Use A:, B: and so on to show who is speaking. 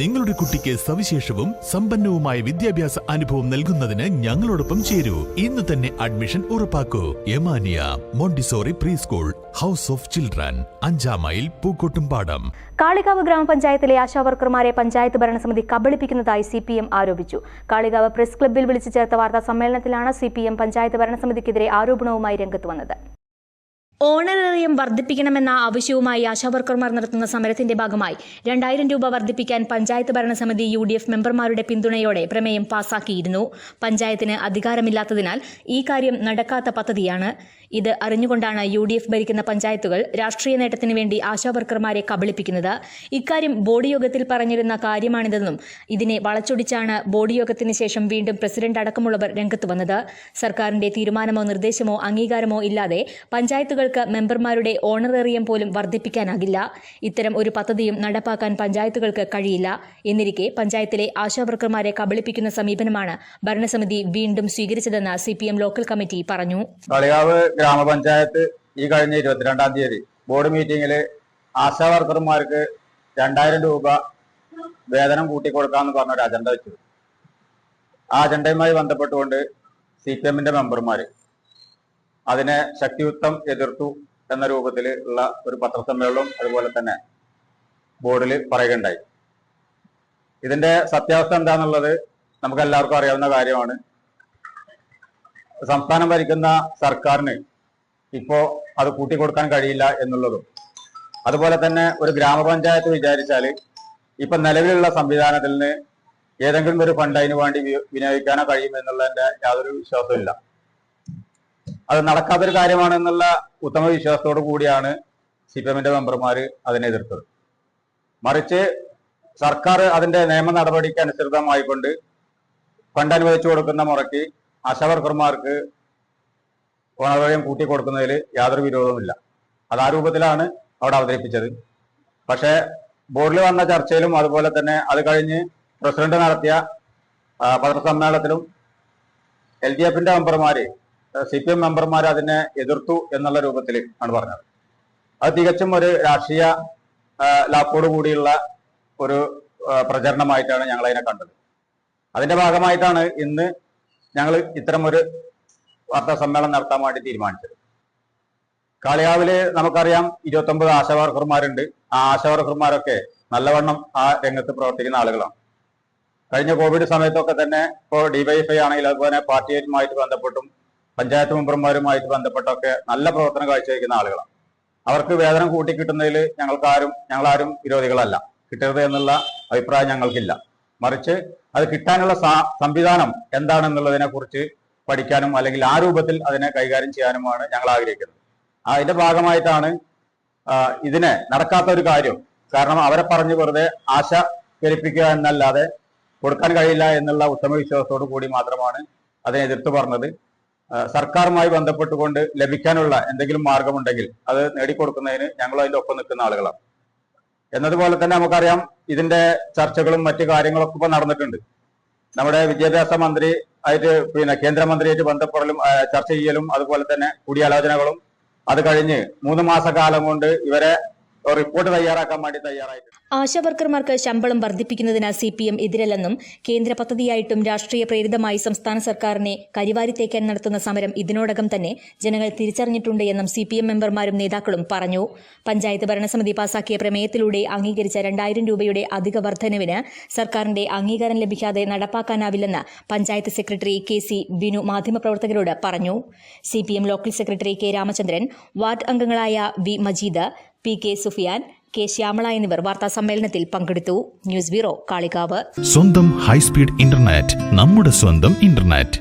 A: നിങ്ങളുടെ കുട്ടിക്ക് സവിശേഷവും സമ്പന്നവുമായ വിദ്യാഭ്യാസ അനുഭവം നൽകുന്നതിന് ഞങ്ങളോടൊപ്പം ചേരൂ. ഇന്ന് തന്നെ അഡ്മിഷൻ ഉറപ്പാക്കൂ. Yamania Montessori preschool, house of children, 5-ാം മൈൽ, പൂക്കോട്ടുംപാടം.
B: കാളികാവ് ഗ്രാമപഞ്ചായത്തിലെ ആശാവർക്കർമാരെ പഞ്ചായത്ത് ഭരണസമിതി കബളിപ്പിക്കുന്നതായി CPM ആരോപിച്ചു. കാളികാവ് പ്രസ് ക്ലബ്ബിൽ വിളിച്ചു ചേർത്ത വാർത്താ സമ്മേളനത്തിലാണ് CPM പഞ്ചായത്ത് ഭരണസമിതിക്കെതിരെ ആരോപണവുമായി രംഗത്ത് വന്നത്. ഓണറേറിയം വർദ്ധിപ്പിക്കണമെന്ന ആവശ്യവുമായി ആശാവർക്കർമാർ നടത്തുന്ന സമരത്തിന്റെ ഭാഗമായി 2000 രൂപ വർദ്ധിപ്പിക്കാൻ പഞ്ചായത്ത് ഭരണസമിതി UDF മെമ്പർമാരുടെ പിന്തുണയോടെ പ്രമേയം പാസാക്കിയിരുന്നു. പഞ്ചായത്തിന് അധികാരമില്ലാത്തതിനാൽ ഈ കാര്യം നടക്കാത്ത പദ്ധതിയാണ്. ഇത് അറിഞ്ഞുകൊണ്ടാണ് UDF ഭരിക്കുന്ന പഞ്ചായത്തുകൾ രാഷ്ട്രീയ നേട്ടത്തിന് വേണ്ടി ആശാവർക്കർമാരെ കബളിപ്പിക്കുന്നത്. ഇക്കാര്യം ബോർഡ് യോഗത്തിൽ പറഞ്ഞിരുന്ന കാര്യമാണിതെന്നും ഇതിനെ വളച്ചൊടിച്ചാണ് ബോർഡ് യോഗത്തിന് ശേഷം വീണ്ടും പ്രസിഡന്റ് അടക്കമുള്ളവർ രംഗത്ത് വന്നത്. സർക്കാരിന്റെ തീരുമാനമോ നിർദ്ദേശമോ അംഗീകാരമോ ഇല്ലാതെ പഞ്ചായത്തുകൾക്ക് മെമ്പർമാരുടെ ഓണറേറിയം പോലും വർദ്ധിപ്പിക്കാനാകില്ല. ഇത്തരം ഒരു പദ്ധതിയും നടപ്പാക്കാൻ പഞ്ചായത്തുകൾക്ക് കഴിയില്ല. എന്നിരിക്കെ പഞ്ചായത്തിലെ ആശാവർക്കർമാരെ കബളിപ്പിക്കുന്ന സമീപനമാണ് ഭരണസമിതി വീണ്ടും സ്വീകരിച്ചതെന്ന് CPM ലോക്കൽ കമ്മിറ്റി പറഞ്ഞു.
C: കാളികാവ് ഗ്രാമപഞ്ചായത്ത് ഈ കഴിഞ്ഞ 22-ാം തീയതി ബോർഡ് മീറ്റിംഗിൽ ആശാവർക്കർമാർക്ക് 2000 രൂപ വേതനം കൂട്ടിക്കൊടുക്കാമെന്ന് പറഞ്ഞൊരു അജണ്ട വെച്ചു. ആ അജണ്ടയുമായി ബന്ധപ്പെട്ടുകൊണ്ട് CPM-ന്റെ മെമ്പർമാർ അതിനെ ശക്തിയുക്തം എതിർത്തു എന്ന രൂപത്തിൽ ഉള്ള ഒരു പത്രസമ്മേളനവും അതുപോലെ തന്നെ ബോർഡിൽ പറയുകയുണ്ടായി. ഇതിന്റെ സത്യാവസ്ഥ എന്താണെന്നുള്ളത് നമുക്ക് എല്ലാവർക്കും അറിയാവുന്ന കാര്യമാണ്. സംസ്ഥാനം ഭരിക്കുന്ന സർക്കാരിന് ഇപ്പോ അത് കൂട്ടിക്കൊടുക്കാൻ കഴിയില്ല എന്നുള്ളതും, അതുപോലെ തന്നെ ഒരു ഗ്രാമപഞ്ചായത്ത് വിചാരിച്ചാൽ ഇപ്പൊ നിലവിലുള്ള സംവിധാനത്തിൽ നിന്ന് ഏതെങ്കിലും ഒരു ഫണ്ട് അതിനു വേണ്ടി വിനിയോഗിക്കാനോ കഴിയുമെന്നുള്ളതിന്റെ യാതൊരു വിശ്വാസവും ഇല്ല. അത് നടക്കാത്തൊരു കാര്യമാണെന്നുള്ള ഉത്തമ വിശ്വാസത്തോടു കൂടിയാണ് CPM-ന്റെ മെമ്പർമാർ അതിനെ എതിർത്തത്. മറിച്ച് സർക്കാർ അതിന്റെ നിയമ നടപടിക്ക് അനുസൃതമായിക്കൊണ്ട് ഫണ്ട് അനുവദിച്ചു കൊടുക്കുന്ന മുറയ്ക്ക് ആശാവർക്കർമാർക്ക് ഓണറേറിയം കൂട്ടിക്കൊടുക്കുന്നതിൽ യാതൊരു വിരോധവുമില്ല. അത് ആ രൂപത്തിലാണ് അവിടെ അവതരിപ്പിച്ചത്. പക്ഷേ ബോർഡിൽ വന്ന ചർച്ചയിലും അതുപോലെ തന്നെ അത് കഴിഞ്ഞ് പ്രസിഡന്റ് നടത്തിയ പത്രസമ്മേളനത്തിലും LDF-ന്റെ മെമ്പർമാര് CPM മെമ്പർമാർ അതിനെ എതിർത്തു എന്നുള്ള രൂപത്തിൽ ആണ് പറഞ്ഞത്. അത് തികച്ചും ഒരു രാഷ്ട്രീയ ലാപ്പോട് കൂടിയുള്ള ഒരു പ്രചരണമായിട്ടാണ് ഞങ്ങൾ അതിനെ കണ്ടത്. അതിന്റെ ഭാഗമായിട്ടാണ് ഇന്ന് ഞങ്ങൾ ഇത്തരം ഒരു വാർത്താ സമ്മേളനം നടത്താൻ വേണ്ടി തീരുമാനിച്ചത്. കാളികാവില് നമുക്കറിയാം 29 ആശാവർക്കർമാരുണ്ട്. ആ ആശാവർക്കർമാരൊക്കെ നല്ലവണ്ണം ആ രംഗത്ത് പ്രവർത്തിക്കുന്ന ആളുകളാണ്. കഴിഞ്ഞ കോവിഡ് സമയത്തൊക്കെ തന്നെ ഇപ്പോൾ DYFI ആണെങ്കിൽ അതുപോലെ പാർട്ടിയുമായിട്ട് ബന്ധപ്പെട്ടും പഞ്ചായത്ത് മെമ്പർമാരുമായിട്ട് ബന്ധപ്പെട്ടൊക്കെ നല്ല പ്രവർത്തനം കാഴ്ചവെക്കുന്ന ആളുകളാണ്. അവർക്ക് വേതനം കൂട്ടിക്കിട്ടുന്നതിൽ ഞങ്ങളാരും വിരോധികളല്ല. കിട്ടരുത് എന്നുള്ള അഭിപ്രായം ഞങ്ങൾക്കില്ല. മറിച്ച് അത് കിട്ടാനുള്ള സംവിധാനം എന്താണെന്നുള്ളതിനെ കുറിച്ച് പഠിക്കാനും അല്ലെങ്കിൽ ആ രൂപത്തിൽ അതിനെ കൈകാര്യം ചെയ്യാനുമാണ് ഞങ്ങൾ ആഗ്രഹിക്കുന്നത്. അതിന്റെ ഭാഗമായിട്ടാണ് ഇതിനെ നടക്കാത്ത ഒരു കാര്യം. കാരണം അവരെ പറഞ്ഞ് വെറുതെ ആശ പെരുപ്പിക്കുക എന്നല്ലാതെ കൊടുക്കാൻ കഴിയില്ല എന്നുള്ള ഉത്തമ വിശ്വാസത്തോടു കൂടി മാത്രമാണ് അതിനെ എതിർത്ത് പറഞ്ഞത്. സർക്കാരുമായി ബന്ധപ്പെട്ടുകൊണ്ട് ലഭിക്കാനുള്ള എന്തെങ്കിലും മാർഗമുണ്ടെങ്കിൽ അത് നേടിക്കൊടുക്കുന്നതിന് ഞങ്ങൾ അതിന്റെ ഒപ്പം നിൽക്കുന്ന ആളുകളാണ്. എന്നതുപോലെ തന്നെ നമുക്കറിയാം ഇതിന്റെ ചർച്ചകളും മറ്റു കാര്യങ്ങളൊക്കെ ഇപ്പൊ നടന്നിട്ടുണ്ട്. നമ്മുടെ വിദ്യാഭ്യാസ മന്ത്രി ആയിട്ട് കേന്ദ്രമന്ത്രിയായിട്ട് ബന്ധപ്പെടലും ചർച്ച ചെയ്യലും അതുപോലെ തന്നെ കൂടിയാലോചനകളും അത് കഴിഞ്ഞ് 3 മാസക്കാലം കൊണ്ട് ഇവരെ റിപ്പോർട്ട് തയ്യാറാക്കാൻ വേണ്ടി തയ്യാറായിട്ടുണ്ട്.
B: ആശാവർക്കർമാർക്ക് ശമ്പളം വർദ്ധിപ്പിക്കുന്നതിന് CPM എതിരല്ലെന്നും കേന്ദ്ര പദ്ധതിയായിട്ടും രാഷ്ട്രീയ പ്രേരിതമായി സംസ്ഥാന സർക്കാരിനെ കരിവാരിത്തേക്കാൻ നടത്തുന്ന സമരം ഇതിനോടകം തന്നെ ജനങ്ങൾ തിരിച്ചറിഞ്ഞിട്ടുണ്ട് എന്നും CPM മെമ്പർമാരും നേതാക്കളും പറഞ്ഞു. പഞ്ചായത്ത് ഭരണസമിതി പാസാക്കിയ പ്രമേയത്തിലൂടെ അംഗീകരിച്ച 2000 രൂപയുടെ അധിക വർധനവിന് സർക്കാരിന്റെ അംഗീകാരം ലഭിക്കാതെ നടപ്പാക്കാനാവില്ലെന്ന് പഞ്ചായത്ത് സെക്രട്ടറി KC ബിനു മാധ്യമപ്രവർത്തകരോട് പറഞ്ഞു. CPM local secretary K Ramachandran, ward അംഗങ്ങളായ V Majeed, PK Sufiyan, K Shyamala എന്നിവർ വാർത്താ സമ്മേളനത്തിൽ പങ്കെടുത്തു. News bureau, Kalikavu.
A: സ്വന്തം ഹൈസ്പീഡ് ഇന്റർനെറ്റ്, നമ്മുടെ സ്വന്തം ഇന്റർനെറ്റ്.